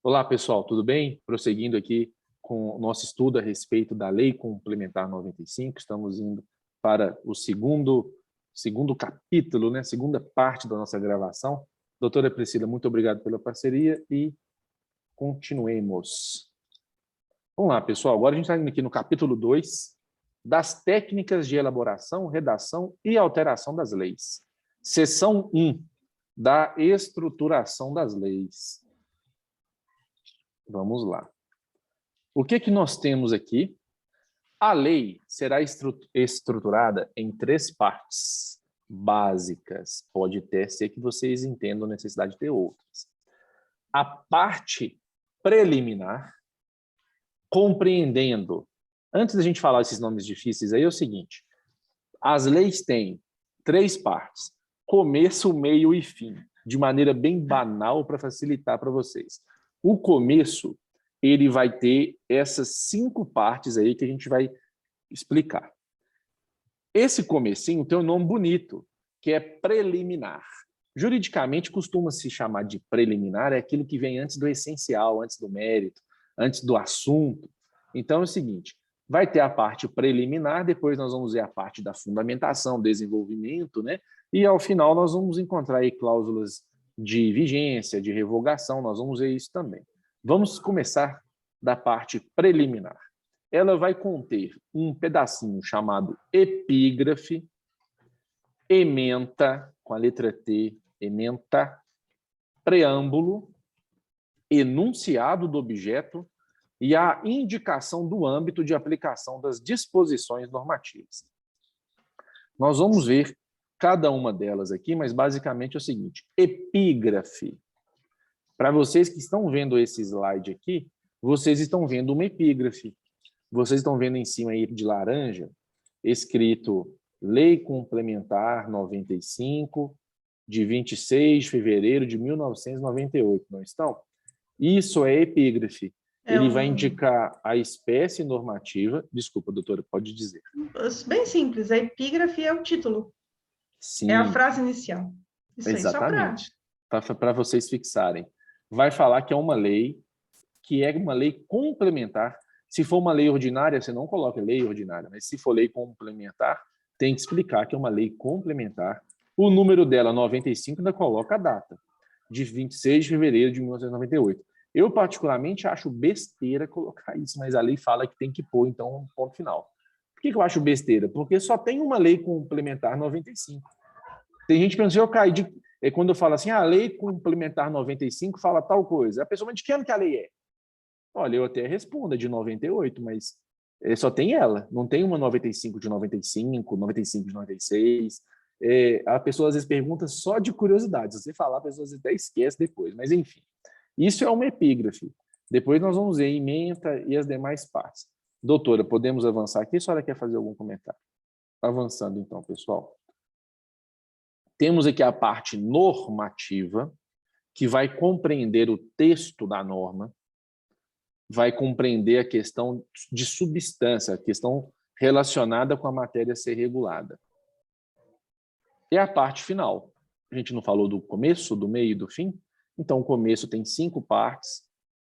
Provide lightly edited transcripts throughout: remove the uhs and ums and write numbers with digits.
Olá, pessoal, tudo bem? Prosseguindo aqui com o nosso estudo a respeito da Lei Complementar 95, estamos indo para o segundo capítulo, né? Segunda parte da nossa gravação. Doutora Priscila, muito obrigado pela parceria e continuemos. Vamos lá, pessoal, agora a gente está indo aqui no capítulo 2, das técnicas de elaboração, redação e alteração das leis. Seção 1, da estruturação das leis. Vamos lá. O que nós temos aqui? A lei será estruturada em 3 partes básicas. Pode até ser que vocês entendam a necessidade de ter outras. A parte preliminar, compreendendo. Antes da gente falar esses nomes difíceis aí, é o seguinte. As leis têm 3 partes. Começo, meio e fim. De maneira bem banal para facilitar para vocês. O começo, ele vai ter essas 5 partes aí que a gente vai explicar. Esse comecinho tem um nome bonito, que é preliminar. Juridicamente, costuma se chamar de preliminar, é aquilo que vem antes do essencial, antes do mérito, antes do assunto. Então é o seguinte, vai ter a parte preliminar, depois nós vamos ver a parte da fundamentação, desenvolvimento, né? E ao final nós vamos encontrar aí cláusulas de vigência, de revogação, nós vamos ver isso também. Vamos começar da parte preliminar. Ela vai conter um pedacinho chamado epígrafe, ementa, com a letra T, ementa, preâmbulo, enunciado do objeto e a indicação do âmbito de aplicação das disposições normativas. Nós vamos ver cada uma delas aqui, mas basicamente é o seguinte, epígrafe. Para vocês que estão vendo esse slide aqui, vocês estão vendo uma epígrafe. Vocês estão vendo em cima aí de laranja, escrito Lei Complementar 95, de 26 de fevereiro de 1998, não estão? Isso é epígrafe. Ele vai indicar a espécie normativa. Desculpa, doutora, pode dizer. Bem simples, a epígrafe é o título. Sim. É a frase inicial. Isso exatamente. Aí, só para vocês fixarem. Vai falar que é uma lei, que é uma lei complementar. Se for uma lei ordinária, você não coloca lei ordinária, mas se for lei complementar, tem que explicar que é uma lei complementar. O número dela, 95, ainda coloca a data, de 26 de fevereiro de 1998. Eu, particularmente, acho besteira colocar isso, mas a lei fala que tem que pôr, então, um ponto final. Por que eu acho besteira? Porque só tem uma lei complementar 95. Tem gente pensando, eu caí de... Quando eu falo assim, a lei complementar 95 fala tal coisa. A pessoa, mas de que ano que a lei é? Olha, eu até respondo, é de 98, mas só tem ela. Não tem uma 95 de 95, 95 de 96. A pessoa às vezes pergunta só de curiosidade. Se você falar, a pessoa até esquece depois. Mas, enfim, isso é uma epígrafe. Depois nós vamos ver ementa e as demais partes. Doutora, podemos avançar aqui? A senhora quer fazer algum comentário? Avançando, então, pessoal. Temos aqui a parte normativa, que vai compreender o texto da norma, vai compreender a questão de substância, a questão relacionada com a matéria a ser regulada. E a parte final. A gente não falou do começo, do meio e do fim? Então, o começo tem 5 partes.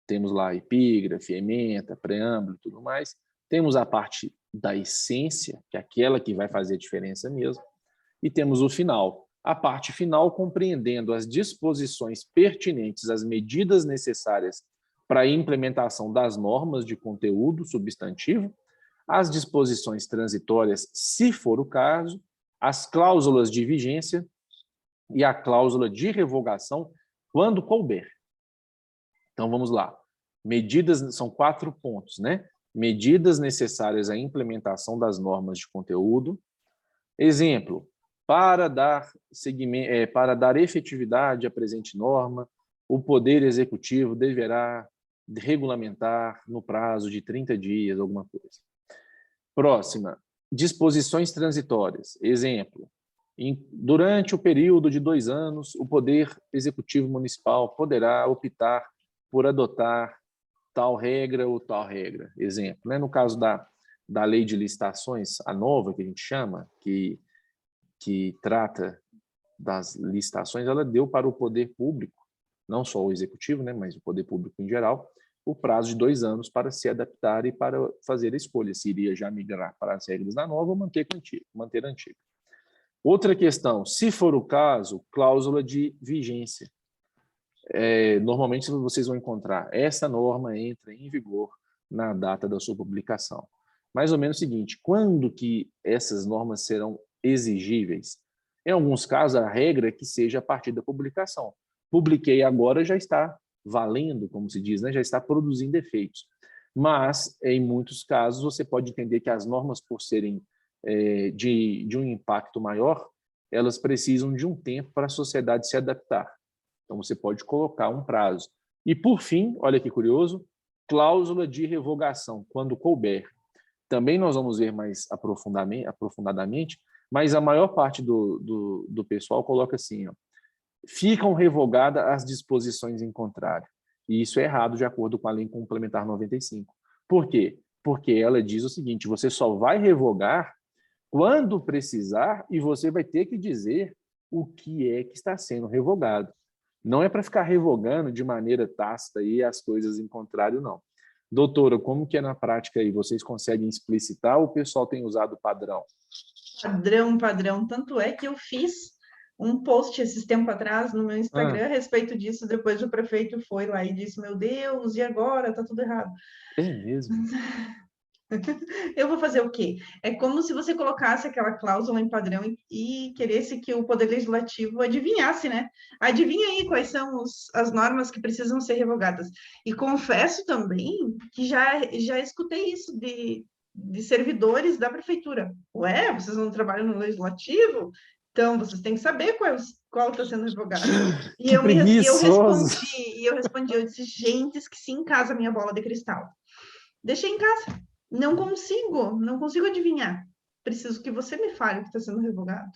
Temos lá epígrafe, ementa, preâmbulo e tudo mais. Temos a parte da essência, que é aquela que vai fazer a diferença mesmo. E temos o final. A parte final compreendendo as disposições pertinentes às medidas necessárias para a implementação das normas de conteúdo substantivo, as disposições transitórias, se for o caso, as cláusulas de vigência e a cláusula de revogação, quando couber. Então, vamos lá. Medidas, são 4 pontos, né? Medidas necessárias à implementação das normas de conteúdo. Exemplo, para dar efetividade à presente norma, o Poder Executivo deverá regulamentar no prazo de 30 dias, alguma coisa. Próxima, disposições transitórias. Exemplo, durante o período de 2 anos, o Poder Executivo Municipal poderá optar por adotar tal regra ou tal regra. Exemplo, né? No caso da lei de licitações, a nova que a gente chama, que trata das licitações, ela deu para o poder público não só o executivo, né, mas o poder público em geral, o prazo de 2 anos para se adaptar e para fazer a escolha, se iria já migrar para as regras da nova ou manter a antiga. Outra questão, se for o caso, cláusula de vigência. Normalmente vocês vão encontrar, essa norma entra em vigor na data da sua publicação. Mais ou menos o seguinte, quando que essas normas serão exigíveis? Em alguns casos, a regra é que seja a partir da publicação. Publiquei agora, já está valendo, como se diz, né? Já está produzindo efeitos. Mas, em muitos casos, você pode entender que as normas, por serem de um impacto maior, elas precisam de um tempo para a sociedade se adaptar. Então, você pode colocar um prazo. E, por fim, olha que curioso, cláusula de revogação, quando couber. Também nós vamos ver mais aprofundadamente, mas a maior parte do pessoal coloca assim, ó, ficam revogadas as disposições em contrário. E isso é errado de acordo com a Lei Complementar 95. Por quê? Porque ela diz o seguinte, você só vai revogar quando precisar e você vai ter que dizer o que é que está sendo revogado. Não é para ficar revogando de maneira tácita aí as coisas em contrário, não. Doutora, como que é na prática aí? Vocês conseguem explicitar ou o pessoal tem usado padrão? Padrão. Tanto é que eu fiz um post esses tempos atrás no meu Instagram a respeito disso, depois o prefeito foi lá e disse, meu Deus, e agora? Tá tudo errado. É mesmo? Eu vou fazer o quê? É como se você colocasse aquela cláusula em padrão e queresse que o Poder Legislativo adivinhasse, né? Adivinha aí quais são as normas que precisam ser revogadas. E confesso também que já escutei isso de servidores da prefeitura. Ué, vocês não trabalham no Legislativo? Então, vocês têm que saber qual está sendo revogado. E Que preguiçoso! eu respondi, eu disse, gente, esqueci em casa a minha bola de cristal. Deixei em casa. Não consigo adivinhar. Preciso que você me fale o que está sendo revogado.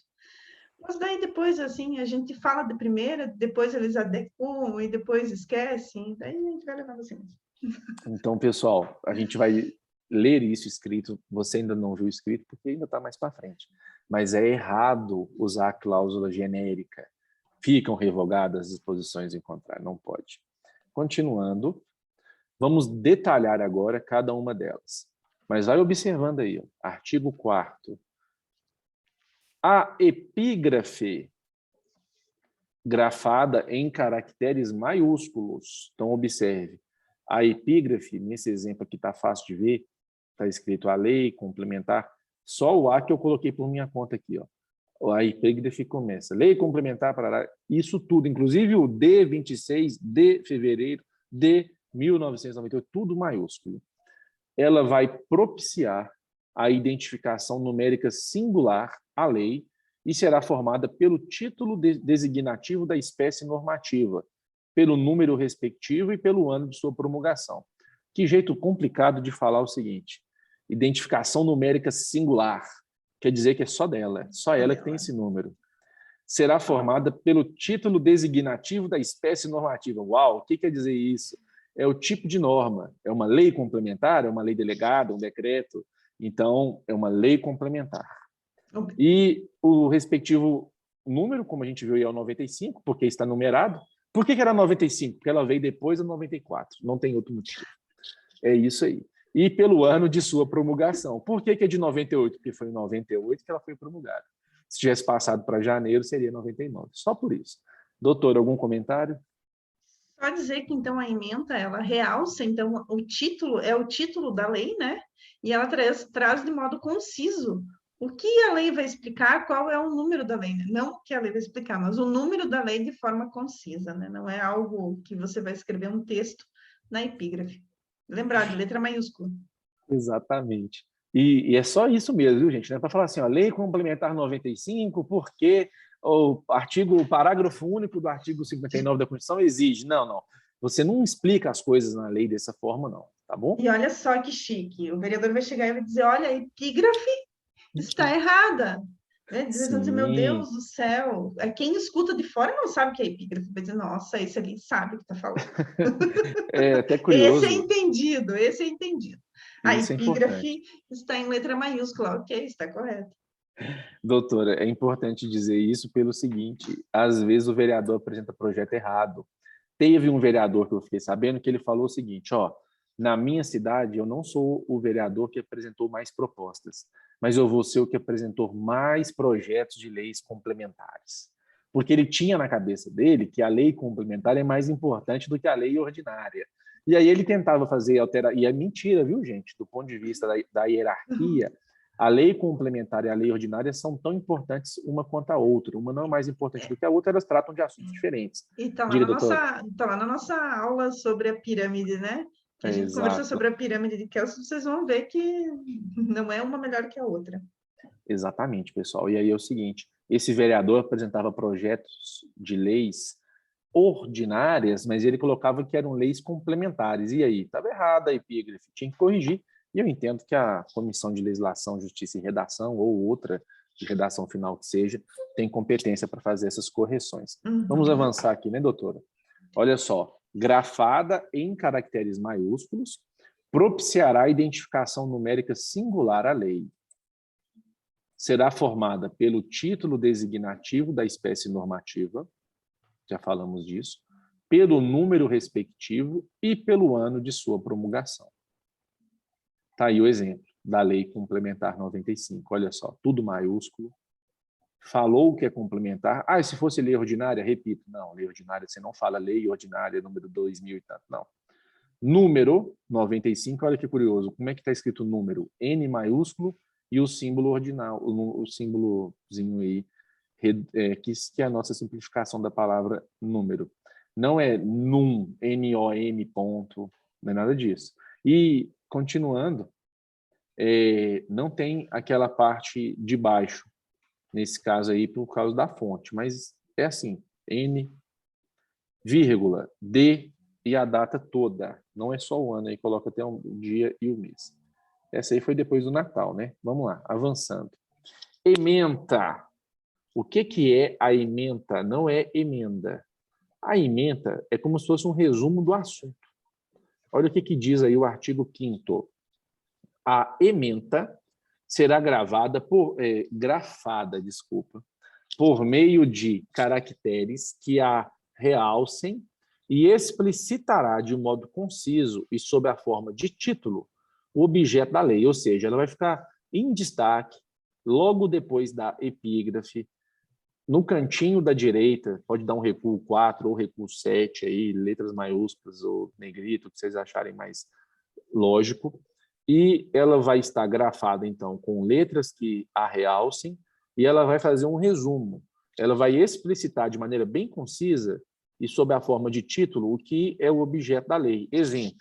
Mas daí depois, assim, a gente fala de primeira, depois eles adequam e depois esquecem, daí a gente vai levando assim. Então, pessoal, a gente vai ler isso escrito, você ainda não viu escrito, porque ainda está mais para frente. Mas é errado usar a cláusula genérica. Ficam revogadas as disposições em contrário, não pode. Continuando, vamos detalhar agora cada uma delas. Mas vai observando aí, ó, artigo 4º. A epígrafe grafada em caracteres maiúsculos. Então, observe. A epígrafe, nesse exemplo aqui está fácil de ver, está escrito a lei complementar, só o A que eu coloquei por minha conta aqui, ó. A epígrafe começa, lei complementar, para isso tudo, inclusive o D26 de fevereiro de 1998, tudo maiúsculo. Ela vai propiciar a identificação numérica singular à lei e será formada pelo título designativo da espécie normativa, pelo número respectivo e pelo ano de sua promulgação. Que jeito complicado de falar o seguinte, identificação numérica singular, quer dizer que é só dela, só ela que tem esse número. Será formada pelo título designativo da espécie normativa. Uau, o que quer dizer isso? É o tipo de norma, é uma lei complementar, é uma lei delegada, um decreto, então é uma lei complementar. E o respectivo número, como a gente viu, é o 95, porque está numerado. Por que era 95? Porque ela veio depois do 94, não tem outro motivo. É isso aí. E pelo ano de sua promulgação. Por que é de 98? Porque foi em 98 que ela foi promulgada. Se tivesse passado para janeiro, seria 99. Só por isso. Doutor, algum comentário? Só dizer que, então, a ementa, ela realça, então, o título é o título da lei, né? E ela traz de modo conciso o que a lei vai explicar, qual é o número da lei, né? Não o que a lei vai explicar, mas o número da lei de forma concisa, né? Não é algo que você vai escrever um texto na epígrafe. Lembrar, de letra maiúscula. Exatamente. E é só isso mesmo, viu, gente? Não é para falar assim, ó, lei complementar 95, porque o parágrafo único do artigo 59 da Constituição exige. Não, não. Você não explica as coisas na lei dessa forma, não, tá bom? E olha só que chique. O vereador vai chegar e vai dizer, olha, a epígrafe está errada. Né? Dizer, meu Deus do céu. Quem escuta de fora não sabe o que é epígrafe. Vai dizer, nossa, esse ali sabe o que está falando. É até curioso. Esse é entendido. A Isso é epígrafe importante. está em letra maiúscula. Ok, está correto. Doutora, é importante dizer isso pelo seguinte, às vezes o vereador apresenta projeto errado. Teve um vereador que eu fiquei sabendo que ele falou o seguinte, ó, na minha cidade eu não sou o vereador que apresentou mais propostas, mas eu vou ser o que apresentou mais projetos de leis complementares. Porque ele tinha na cabeça dele que a lei complementar é mais importante do que a lei ordinária. E aí ele tentava fazer alterar, e é mentira, viu, gente? Do ponto de vista da hierarquia, a lei complementar e a lei ordinária são tão importantes uma quanto a outra. Uma não é mais importante do que a outra, elas tratam de assuntos diferentes. E está lá Diga, doutor. tá lá na nossa aula sobre a pirâmide, né? Que a É, gente conversou exato. sobre a pirâmide de Kelsen, vocês vão ver que não é uma melhor que a outra. Exatamente, pessoal. E aí é o seguinte, esse vereador apresentava projetos de leis ordinárias, mas ele colocava que eram leis complementares. E aí? Estava errada a epígrafe, tinha que corrigir. E eu entendo que a Comissão de Legislação, Justiça e Redação, ou outra de redação final que seja, tem competência para fazer essas correções. Vamos avançar aqui, né, doutora? Olha só, grafada em caracteres maiúsculos, propiciará a identificação numérica singular à lei. Será formada pelo título designativo da espécie normativa, já falamos disso, pelo número respectivo e pelo ano de sua promulgação. Está aí o exemplo da Lei Complementar 95. Olha só, tudo maiúsculo. Falou o que é complementar. Ah, e se fosse lei ordinária? Repito, não, lei ordinária, você não fala lei ordinária, número 2000 e tanto, não. Número 95, olha que curioso, como é que está escrito número? N maiúsculo e o símbolo ordinal, o símbolozinho aí, que é a nossa simplificação da palavra número. Não é num, N-O-M, ponto, não é nada disso. E, continuando, não tem aquela parte de baixo, nesse caso aí, por causa da fonte, mas é assim, N, vírgula, D e a data toda. Não é só o ano, aí coloca até o dia e o mês. Essa aí foi depois do Natal, né? Vamos lá, avançando. Ementa. O que é a ementa? Não é emenda. A ementa é como se fosse um resumo do assunto. Olha o que diz aí o artigo 5º. A ementa será grafada, por meio de caracteres que a realcem e explicitará de um modo conciso e sob a forma de título o objeto da lei, ou seja, ela vai ficar em destaque logo depois da epígrafe, no cantinho da direita, pode dar um recuo 4 ou recuo 7, aí, letras maiúsculas ou negrito, o que vocês acharem mais lógico, e ela vai estar grafada, então, com letras que a realcem, e ela vai fazer um resumo. Ela vai explicitar de maneira bem concisa e sob a forma de título o que é o objeto da lei. Exemplo,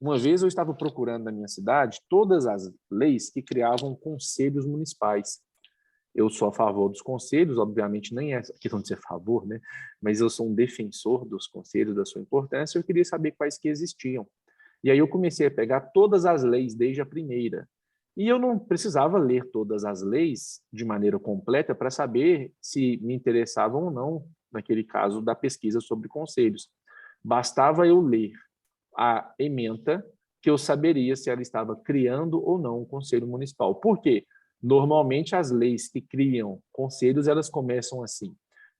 uma vez eu estava procurando na minha cidade todas as leis que criavam conselhos municipais. Eu sou a favor dos conselhos, obviamente nem é questão de ser a favor, né? Mas eu sou um defensor dos conselhos, da sua importância, eu queria saber quais que existiam. E aí eu comecei a pegar todas as leis desde a primeira. E eu não precisava ler todas as leis de maneira completa para saber se me interessavam ou não, naquele caso da pesquisa sobre conselhos. Bastava eu ler a ementa que eu saberia se ela estava criando ou não um conselho municipal. Por quê? Normalmente as leis que criam conselhos, elas começam assim: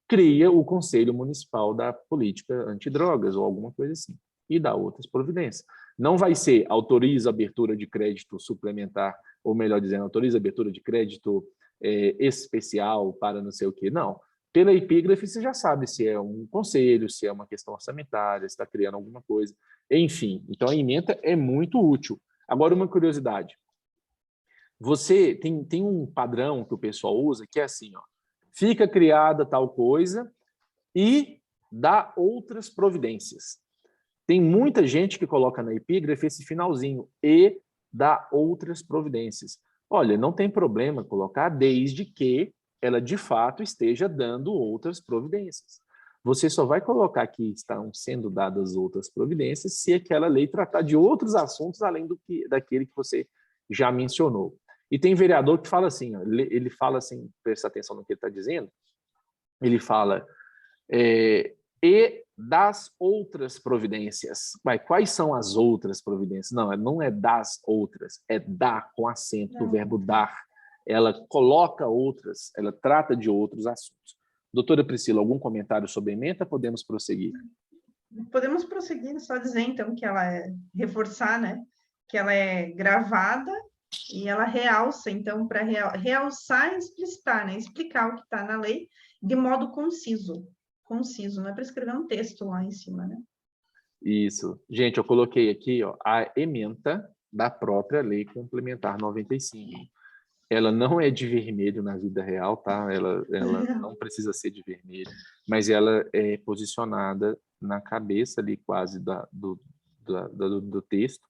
cria o Conselho Municipal da Política Antidrogas ou alguma coisa assim, e dá outras providências. Não vai ser autoriza abertura de crédito suplementar, ou melhor dizendo, autoriza abertura de crédito especial para não sei o quê. Não. Pela epígrafe, você já sabe se é um conselho, se é uma questão orçamentária, se está criando alguma coisa. Enfim, então a ementa é muito útil. Agora, uma curiosidade. Você tem um padrão que o pessoal usa que é assim, ó, fica criada tal coisa e dá outras providências. Tem muita gente que coloca na epígrafe esse finalzinho, e dá outras providências. Olha, não tem problema colocar desde que ela de fato esteja dando outras providências. Você só vai colocar que estão sendo dadas outras providências se aquela lei tratar de outros assuntos além daquele que você já mencionou. E tem vereador que fala assim, ó, ele fala assim, presta atenção no que ele está dizendo, ele fala, e das outras providências. Quais são as outras providências? Não é das outras, é dar com acento do verbo dar. Ela coloca outras, ela trata de outros assuntos. Doutora Priscila, algum comentário sobre a ementa? Podemos prosseguir. Podemos prosseguir, só dizer, então, que ela reforçar, né? Que ela é gravada e ela realça, então, para realçar e explicitar, né? Explicar o que está na lei de modo conciso. Conciso, não é para escrever um texto lá em cima, né? Isso. Gente, eu coloquei aqui, ó, a ementa da própria Lei Complementar 95. Ela não é de vermelho na vida real, tá? Ela não precisa ser de vermelho, mas ela é posicionada na cabeça ali quase do texto,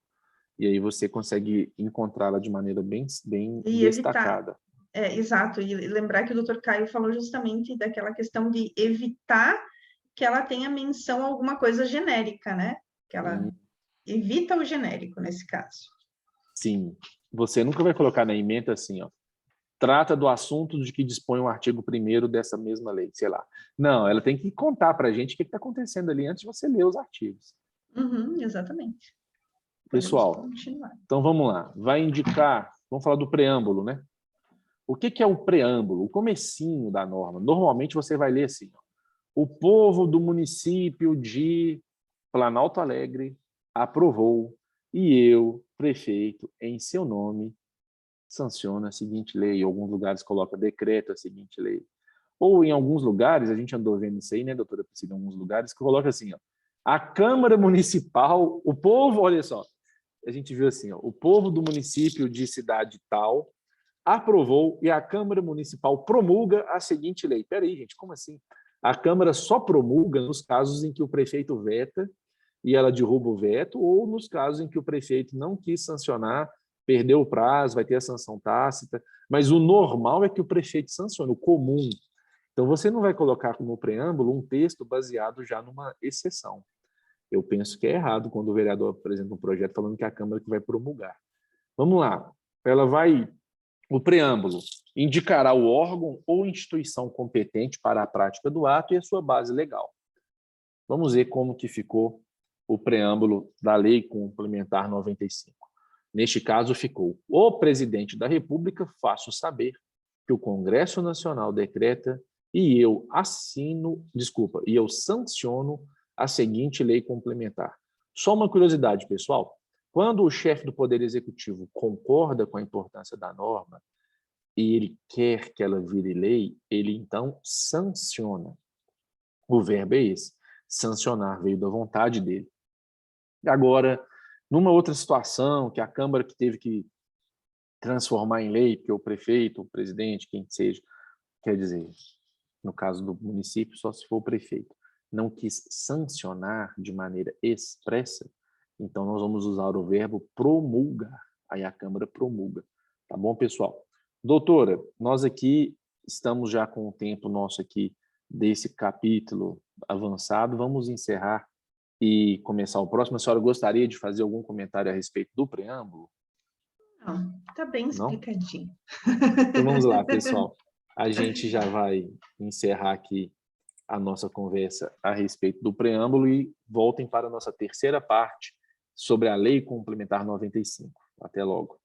e aí você consegue encontrá-la de maneira bem E evitar. destacada. Exato, e lembrar que o doutor Caio falou justamente daquela questão de evitar que ela tenha menção a alguma coisa genérica, né? Que ela evita o genérico nesse caso. Sim, você nunca vai colocar na ementa assim, ó, trata do assunto de que dispõe o artigo 1º dessa mesma lei, sei lá. Não, ela tem que contar para a gente o que está acontecendo ali antes de você ler os artigos. Uhum, exatamente. Podemos Pessoal, continuar. então vamos lá. Vai indicar, vamos falar do preâmbulo, né? O que é o preâmbulo? O comecinho da norma. Normalmente você vai ler assim, ó, o povo do município de Planalto Alegre aprovou e eu, prefeito, em seu nome, sanciona a seguinte lei. Em alguns lugares coloca decreto a seguinte lei. Ou em alguns lugares, a gente andou vendo isso aí, né, doutora Priscila, em alguns lugares, que coloca assim, ó, a Câmara Municipal, o povo, olha só, a gente viu assim, ó, o povo do município de cidade tal aprovou e a Câmara Municipal promulga a seguinte lei. Peraí, gente, como assim? A Câmara só promulga nos casos em que o prefeito veta e ela derruba o veto, ou nos casos em que o prefeito não quis sancionar, perdeu o prazo, vai ter a sanção tácita, mas o normal é que o prefeito sancione, o comum. Então, você não vai colocar como preâmbulo um texto baseado já numa exceção. Eu penso que é errado quando o vereador apresenta um projeto falando que é a Câmara que vai promulgar. Vamos lá. Ela vai... O preâmbulo indicará o órgão ou instituição competente para a prática do ato e a sua base legal. Vamos ver como que ficou o preâmbulo da Lei Complementar 95. Neste caso, ficou: o presidente da República faço saber que o Congresso Nacional decreta e eu sanciono a seguinte lei complementar. Só uma curiosidade, pessoal. Quando o chefe do Poder Executivo concorda com a importância da norma e ele quer que ela vire lei, ele então sanciona. O verbo é esse. Sancionar veio da vontade dele. Agora, numa outra situação, que a Câmara que teve que transformar em lei, porque o prefeito, o presidente, quem seja, quer dizer, no caso do município, só se for o prefeito, não quis sancionar de maneira expressa, então nós vamos usar o verbo promulgar. Aí a Câmara promulga. Tá bom, pessoal? Doutora, nós aqui estamos já com o tempo nosso aqui desse capítulo avançado. Vamos encerrar e começar o próximo. A senhora gostaria de fazer algum comentário a respeito do preâmbulo? Não, tá bem Não? explicadinho. Então vamos lá, pessoal. A gente já vai encerrar aqui a nossa conversa a respeito do preâmbulo e voltem para a nossa terceira parte sobre a Lei Complementar 95. Até logo.